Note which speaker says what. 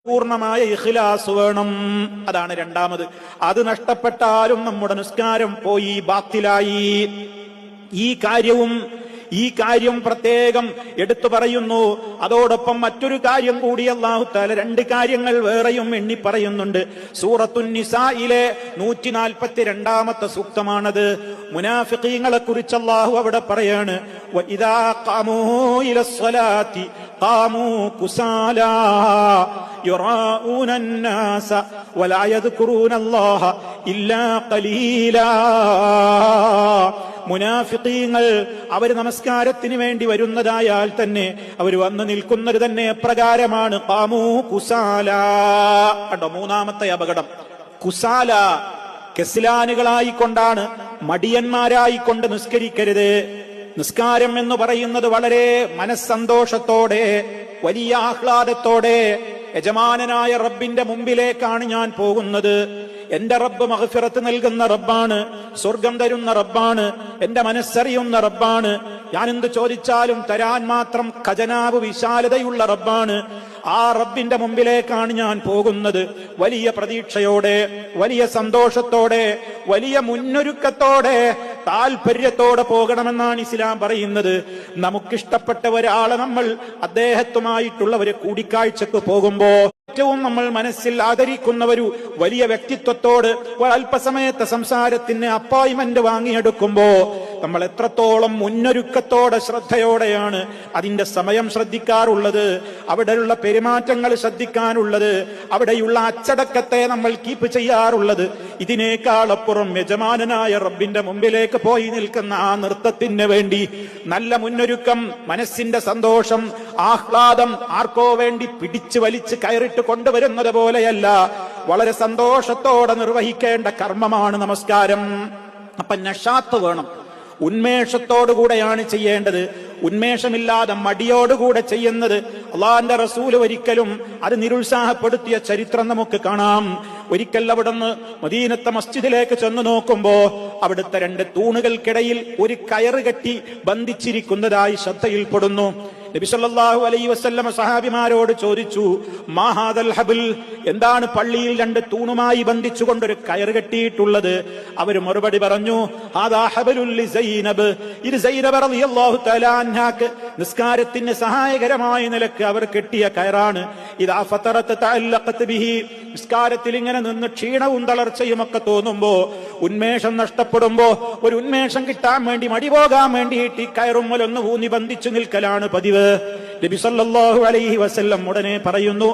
Speaker 1: പൂർണ്ണമായ ഇഖ്ലാസ് വേണം. അതാണ് രണ്ടാമത്. അത് നഷ്ടപ്പെട്ടാലും നമ്മുടെ നിസ്കാരം പോയി, ബാത്തിലായി. ഈ കാര്യം പ്രത്യേകം എടുത്തു പറയുന്നു. അതോടൊപ്പം മറ്റൊരു കാര്യം കൂടി അല്ലാഹു തആല രണ്ട് കാര്യങ്ങൾ വേറെയും എണ്ണി പറയുന്നുണ്ട്. സൂറത്തുൻ നിസായിലെ 142ാമത്തെ സൂക്തമാണത്. മുനാഫിഖീങ്ങളെ കുറിച്ച് അല്ലാഹു അവിടെ പറയാണ്, വഇദാ ഖാമൂ ഇലസ്സലാത്തി ഖാമൂ കുസാലാ യുറാഊന അന്നാസ വലാ യദ്കുറൂനല്ലാഹ ഇല്ലാ ഖലീലാ. മുനാഫിഖീങ്ങൾ അവർ നമസ്കാരത്തിന് വേണ്ടി വരുന്നതായാൽ തന്നെ അവർ വന്നു നിൽക്കുന്നത് തന്നെ എപ്രകാരമാണ്? ഖാമൂ കുസാല. കണ്ടോ മൂന്നാമത്തെ അപകടം. കുസാല, കെസ്ലാനുകളായിക്കൊണ്ടാണ്, മടിയന്മാരായിക്കൊണ്ട് നിസ്കരിക്കരുത്. നിസ്കാരം എന്ന് പറയുന്നത് വളരെ മനസ്സന്തോഷത്തോടെ, വലിയ ആഹ്ലാദത്തോടെ, യജമാനനായ റബ്ബിന്റെ മുമ്പിലേക്കാണ് ഞാൻ പോകുന്നത്. എന്റെ റബ്ബ് മഗ്ഫിറത്ത് നൽകുന്ന റബ്ബാണ്, സ്വർഗം തരുന്ന റബ്ബാണ്, എന്റെ മനസ്സറിയുന്ന റബ്ബാണ്, ഞാൻ എന്ത് ചോദിച്ചാലും തരാൻ മാത്രം ഖജനാവ് വിശാലതയുള്ള റബ്ബാണ്. ആ റബ്ബിന്റെ മുമ്പിലേക്കാണ് ഞാൻ പോകുന്നത്. വലിയ പ്രതീക്ഷയോടെ, വലിയ സന്തോഷത്തോടെ, വലിയ മുന്നൊരുക്കത്തോടെ, താല്പര്യത്തോടെ പോകണമെന്നാണ് ഇസ്ലാം പറയുന്നത്. നമുക്കിഷ്ടപ്പെട്ട ഒരാളെ നമ്മൾ അദ്ദേഹത്തുമായിട്ടുള്ള ഒരു കൂടിക്കാഴ്ചക്ക് പോകുമ്പോ ഏറ്റവും നമ്മൾ മനസ്സിൽ ആദരിക്കുന്ന ഒരു വലിയ വ്യക്തിത്വത്തോട് അല്പസമയത്തെ സംസാരത്തിന് അപ്പോയിന്റ്മെന്റ് വാങ്ങിയെടുക്കുമ്പോ നമ്മൾ എത്രത്തോളം മുന്നൊരുക്കത്തോടെ, ശ്രദ്ധയോടെയാണ് അതിന്റെ സമയം ശ്രദ്ധിക്കാറുള്ളത്, അവിടെയുള്ള പെരുമാറ്റങ്ങൾ ശ്രദ്ധിക്കാനുള്ളത്, അവിടെയുള്ള അച്ചടക്കത്തെ നമ്മൾ കീപ്പ് ചെയ്യാറുള്ളത്. ഇതിനേക്കാളപ്പുറം യജമാനനായ റബ്ബിന്റെ മുമ്പിലേക്ക് പോയി നിൽക്കുന്ന ആ നൃത്തത്തിന് വേണ്ടി നല്ല മുന്നൊരുക്കം, മനസ്സിന്റെ സന്തോഷം, ആഹ്ലാദം ആർക്കോ വേണ്ടി പിടിച്ചു വലിച്ച് കയറിട്ട് കൊണ്ടുവരുന്നത് പോലെയല്ല, വളരെ സന്തോഷത്തോടെ നിർവഹിക്കേണ്ട കർമ്മമാണ് നമസ്കാരം. അപ്പൊ നഷാത്ത് വേണം, ഉന്മേഷത്തോടുകൂടെയാണ് ചെയ്യേണ്ടത്. ഉന്മേഷമില്ലാതെ മടിയോടുകൂടെ ചെയ്യുന്നത് അള്ളാഹുവിന്റെ റസൂൽ ഒരിക്കലും അത് നിരുത്സാഹപ്പെടുത്തിയ ചരിത്രം നമുക്ക് കാണാം. ഒരിക്കൽ അവിടുന്ന് മദീനത്തെ മസ്ജിദിലേക്ക് ചെന്നു നോക്കുമ്പോ അവിടുത്തെ രണ്ട് തൂണുകൾക്കിടയിൽ ഒരു കയറ് കെട്ടി ബന്ധിച്ചിരിക്കുന്നതായി ശ്രദ്ധയിൽപ്പെടുന്നു. നബി സല്ലല്ലാഹു അലൈഹി വസല്ലം സഹാബിമാരോട് ചോദിച്ചു, മാ ഹാദൽ ഹബൽ, എന്താണ് പള്ളിയിൽ രണ്ട് തൂണുമായി ബന്ധിച്ചുകൊണ്ടൊരു കയറ് കെട്ടിയിട്ടുള്ളത്? അവർ മറുപടി പറഞ്ഞു, ഹാദാ ഹബലുൽ ലിസൈനബ്, ഇത് സൈനബ് റളിയല്ലാഹു തആല അൻഹാക്ക് നിസ്കാരത്തിന് സഹായകരമായ നിലക്ക് അവർ കെട്ടിയ കയറാണ്. ഇദാ ഫതറത തഅല്ലഖത് ബിഹി, നിസ്കാരത്തിൽ ഇങ്ങനെ നിന്ന് ക്ഷീണവും തളർച്ചയും ഒക്കെ തോന്നുമ്പോ, ഉന്മേഷം നഷ്ടപ്പെടുമ്പോ, ഒരു ഉന്മേഷം കിട്ടാൻ വേണ്ടി, മടി പോകാൻ വേണ്ടിയിട്ട് ഈ കയറുമ്മലൊന്ന് ഊന്നി ബന്ധിച്ചു നിൽക്കലാണ് പതിവ്. നബി സല്ലല്ലാഹു അലൈഹി വസല്ലം ഉടനെ പറയുന്നു,